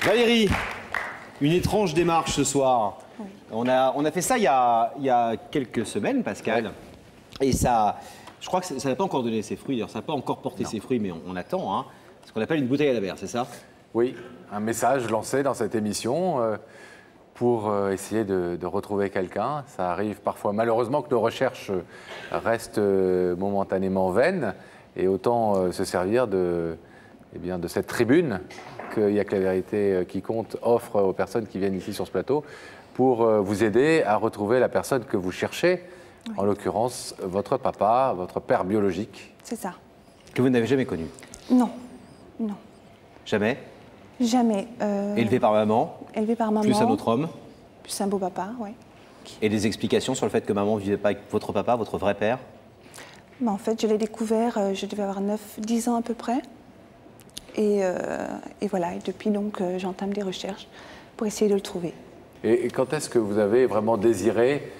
Valérie, une étrange démarche ce soir. Oui. On a fait ça il y a quelques semaines, Pascal. Et ça, je crois que ça n'a pas encore donné ses fruits. D'ailleurs, ça n'a pas encore porté ses fruits, mais on attend. Hein, ce qu'on appelle une bouteille à la mer, c'est ça? Oui, un message lancé dans cette émission pour essayer de retrouver quelqu'un. Ça arrive parfois, malheureusement, que nos recherches restent momentanément vaines. Et autant se servir de cette tribune qu'il n'y a que la vérité qui compte offre aux personnes qui viennent ici sur ce plateau pour vous aider à retrouver la personne que vous cherchez, oui. En l'occurrence votre papa, votre père biologique. C'est ça. Que vous n'avez jamais connu? Non, non. Jamais? Jamais. Élevé par maman? Élevé par maman. Plus un autre homme? Plus un beau papa, oui. Et des explications sur le fait que maman ne vivait pas avec votre papa, votre vrai père? Ben, en fait, je l'ai découvert, je devais avoir 9-10 ans à peu près. Et voilà, et depuis donc, j'entame des recherches pour essayer de le trouver. Et quand est-ce que vous avez vraiment désiré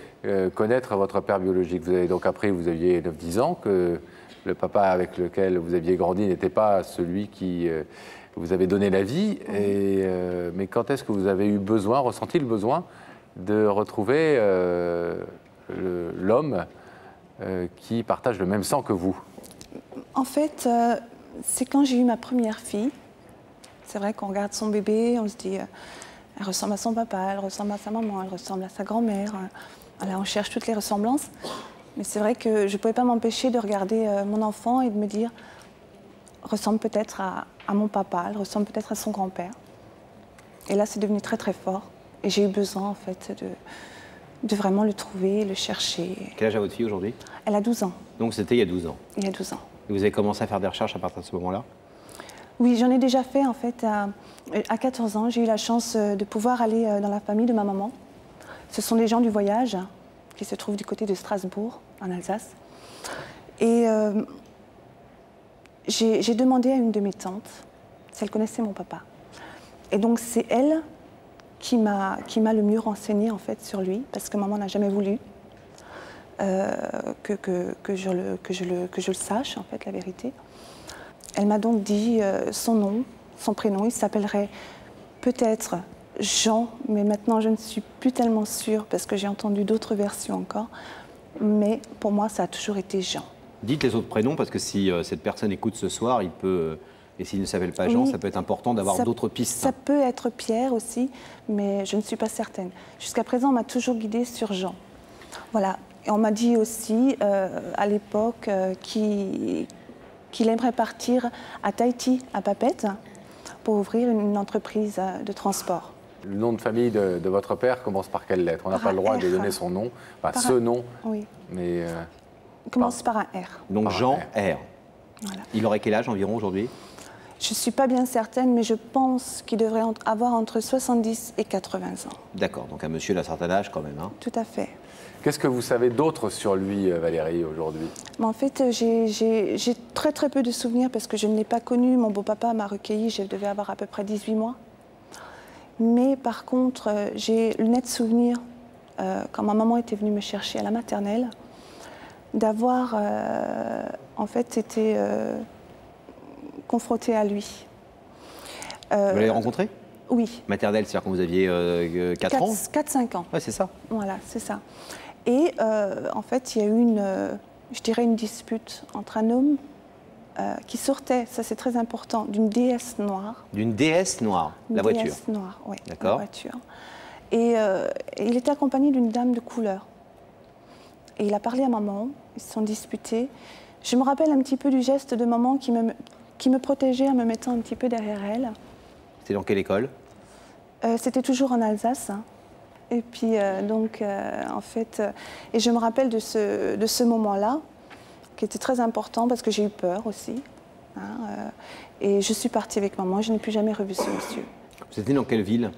connaître votre père biologique? Vous avez donc appris, vous aviez 9-10 ans, que le papa avec lequel vous aviez grandi n'était pas celui qui vous avait donné la vie. Oui. Mais quand est-ce que vous avez eu besoin, ressenti le besoin de retrouver l'homme qui partage le même sang que vous? En fait, c'est quand j'ai eu ma première fille. C'est vrai qu'on regarde son bébé, on se dit, elle ressemble à son papa, elle ressemble à sa maman, elle ressemble à sa grand-mère. Là, on cherche toutes les ressemblances. Mais c'est vrai que je ne pouvais pas m'empêcher de regarder mon enfant et de me dire, ressemble peut-être à mon papa, elle ressemble peut-être à son grand-père. Et là, c'est devenu très très fort. Et j'ai eu besoin, en fait, de vraiment le trouver, le chercher. Quel âge a votre fille aujourd'hui? Elle a 12 ans. Donc c'était il y a 12 ans? Il y a 12 ans. Et vous avez commencé à faire des recherches à partir de ce moment-là? Oui, j'en ai déjà fait, en fait, à 14 ans. J'ai eu la chance de pouvoir aller dans la famille de ma maman. Ce sont des gens du voyage qui se trouvent du côté de Strasbourg, en Alsace. Et j'ai demandé à une de mes tantes si elle connaissait mon papa. Et donc c'est elle qui m'a le mieux renseigné en fait sur lui, parce que maman n'a jamais voulu que je le sache, en fait, la vérité. Elle m'a donc dit son nom, son prénom. Il s'appellerait peut-être Jean, mais maintenant je ne suis plus tellement sûre parce que j'ai entendu d'autres versions encore. Mais pour moi, ça a toujours été Jean. Dites les autres prénoms, parce que si cette personne écoute ce soir, il peut, et s'il ne s'appelle pas Jean, oui, ça peut être important d'avoir d'autres pistes. Ça peut être Pierre aussi, mais je ne suis pas certaine. Jusqu'à présent, on m'a toujours guidée sur Jean. Voilà. Et on m'a dit aussi, à l'époque, qu'il aimerait partir à Tahiti, à Papeete, pour ouvrir une entreprise de transport. Le nom de famille de votre père commence par quelle lettre? On n'a pas le droit de donner son nom, enfin ce nom. Oui. Mais il commence par un R. Donc par Jean R. Voilà. Il aurait quel âge environ aujourd'hui? Je ne suis pas bien certaine, mais je pense qu'il devrait avoir entre 70 et 80 ans. D'accord, donc un monsieur d'un certain âge quand même. Hein. Tout à fait. Qu'est-ce que vous savez d'autre sur lui, Valérie, aujourd'hui? En fait, j'ai très très peu de souvenirs parce que je ne l'ai pas connu. Mon beau-papa m'a recueilli, je devais avoir à peu près 18 mois. Mais par contre, j'ai le net souvenir, quand ma maman était venue me chercher à la maternelle, d'avoir en fait été confrontée à lui. Vous l'avez rencontré? Oui. Maternelle, c'est-à-dire quand vous aviez 4 ans? 4-5 ans. Oui, c'est ça. Voilà, c'est ça. Et en fait, il y a eu je dirais une dispute entre un homme qui sortait, ça c'est très important, d'une déesse noire. D'une déesse noire, la voiture. Une déesse noire, oui, d'accord. La voiture. Et il était accompagné d'une dame de couleur. Et il a parlé à maman, ils se sont disputés. Je me rappelle un petit peu du geste de maman qui me protégeait en me mettant un petit peu derrière elle. C'était dans quelle école? C'était toujours en Alsace. Hein. Et puis, en fait, et je me rappelle de ce moment-là, qui était très important parce que j'ai eu peur aussi. Hein, et je suis partie avec maman, je n'ai plus jamais revu ce monsieur. Vous êtes née dans quelle ville?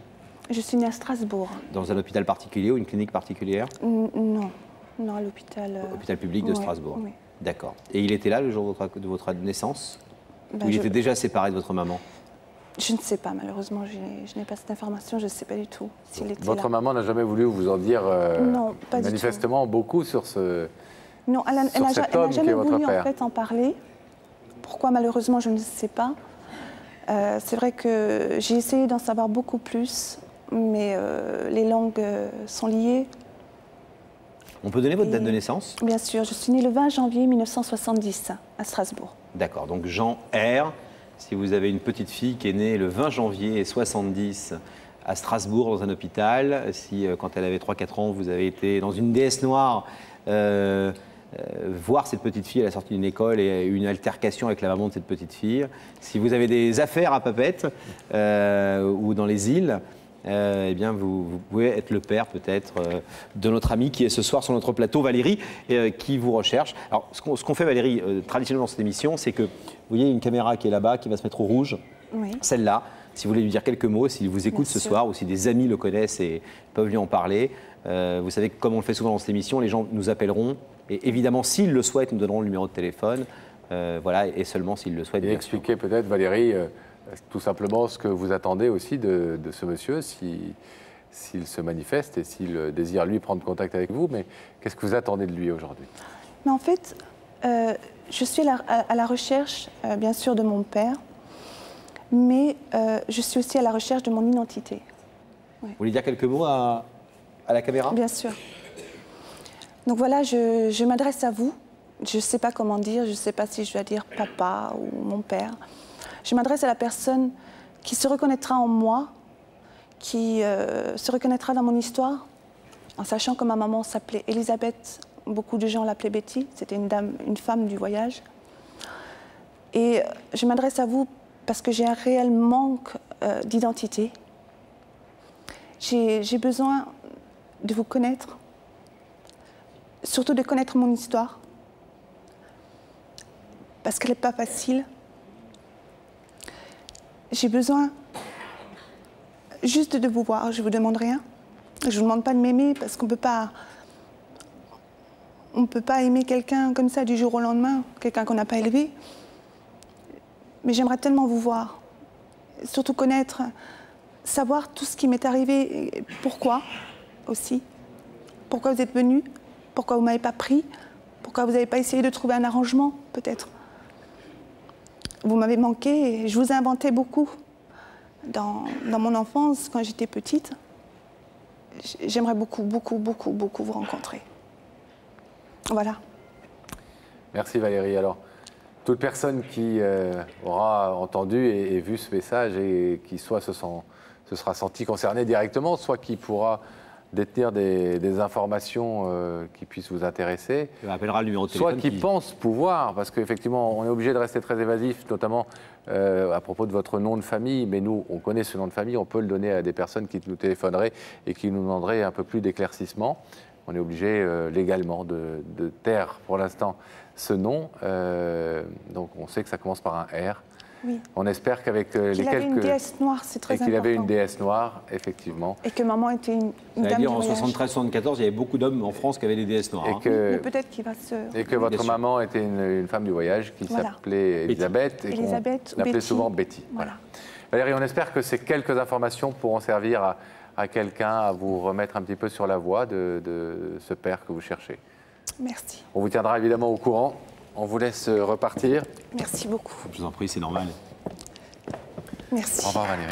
Je suis née à Strasbourg. Dans un hôpital particulier ou une clinique particulière? Non, non, à l'hôpital... L'hôpital public de Strasbourg. Oui. D'accord. Et il était là le jour de votre naissance? Ou il était déjà séparé de votre maman? Je ne sais pas, malheureusement, je n'ai pas cette information, je ne sais pas du tout s'il était là. Votre maman n'a jamais voulu vous en dire non, pas manifestement du tout. Beaucoup sur ce Non, elle n'a jamais voulu en fait en parler. Pourquoi, malheureusement, je ne sais pas. C'est vrai que j'ai essayé d'en savoir beaucoup plus, mais les langues sont liées. On peut donner votre date de naissance? Bien sûr, je suis née le 20 janvier 1970 à Strasbourg. D'accord, donc Jean R. Si vous avez une petite fille qui est née le 20 janvier 70 à Strasbourg dans un hôpital, si quand elle avait 3-4 ans, vous avez été dans une déesse noire voir cette petite fille à la sortie d'une école et une altercation avec la maman de cette petite fille, si vous avez des affaires à Papette ou dans les îles, eh bien vous pouvez être le père peut-être de notre amie qui est ce soir sur notre plateau, Valérie, qui vous recherche. Alors ce qu'on fait, Valérie, traditionnellement dans cette émission, c'est que vous voyez une caméra qui est là-bas, qui va se mettre au rouge, Oui. celle-là. Si vous voulez lui dire quelques mots, s'il vous écoute ce soir ou si des amis le connaissent et peuvent lui en parler, vous savez que comme on le fait souvent dans cette émission, les gens nous appelleront et évidemment s'ils le souhaitent, nous donnerons le numéro de téléphone, voilà, et seulement s'ils le souhaitent. Et expliquer peut-être, Valérie, tout simplement ce que vous attendez aussi de ce monsieur, s'il se manifeste et s'il désire lui prendre contact avec vous, mais qu'est-ce que vous attendez de lui aujourd'hui? Mais en fait, je suis à la recherche, bien sûr, de mon père, mais je suis aussi à la recherche de mon identité. Vous voulez dire quelques mots à la caméra? Bien sûr. Donc voilà, je m'adresse à vous. Je ne sais pas comment dire, je ne sais pas si je dois dire papa ou mon père. Je m'adresse à la personne qui se reconnaîtra en moi, qui se reconnaîtra dans mon histoire, en sachant que ma maman s'appelait Elisabeth. Beaucoup de gens l'appelaient Betty. C'était une femme du voyage. Et je m'adresse à vous parce que j'ai un réel manque d'identité. J'ai besoin de vous connaître, surtout de connaître mon histoire, parce qu'elle n'est pas facile. J'ai besoin juste de vous voir, je ne vous demande rien. Je ne vous demande pas de m'aimer, parce qu'on ne peut pas aimer quelqu'un comme ça du jour au lendemain, quelqu'un qu'on n'a pas élevé. Mais j'aimerais tellement vous voir, surtout connaître, savoir tout ce qui m'est arrivé, et pourquoi aussi. Pourquoi vous êtes venu, pourquoi vous ne m'avez pas pris, pourquoi vous n'avez pas essayé de trouver un arrangement, peut-être. Vous m'avez manqué et je vous ai inventé beaucoup dans mon enfance, quand j'étais petite. J'aimerais beaucoup, beaucoup, beaucoup, beaucoup vous rencontrer. Voilà. Merci Valérie. Alors, toute personne qui aura entendu et vu ce message et qui soit se sera senti concernée directement, soit qui pourra détenir des informations qui puissent vous intéresser, on appellera le numéro de téléphone, soit qui pense pouvoir, parce qu'effectivement on est obligé de rester très évasif, notamment à propos de votre nom de famille, mais nous on connaît ce nom de famille, on peut le donner à des personnes qui nous téléphoneraient et qui nous demanderaient un peu plus d'éclaircissement. On est obligé légalement de taire pour l'instant ce nom, donc on sait que ça commence par un R. Oui. On espère qu'avec les quelques... Qu'il avait une déesse noire, c'est très important. Et qu'il avait une déesse noire, effectivement. Et que maman était une dame du en voyage. 73-74, il y avait beaucoup d'hommes en France qui avaient des déesses noires. Et que, mais peut-être qu'il va se... Et que votre maman était une femme du voyage qui s'appelait Elisabeth. Et qu'on l'appelait souvent Betty. Voilà. Valérie, on espère que ces quelques informations pourront servir à quelqu'un à vous remettre un petit peu sur la voie de ce père que vous cherchez. Merci. On vous tiendra évidemment au courant. On vous laisse repartir. Merci beaucoup. Je vous en prie, c'est normal. Merci. Au revoir Valérie.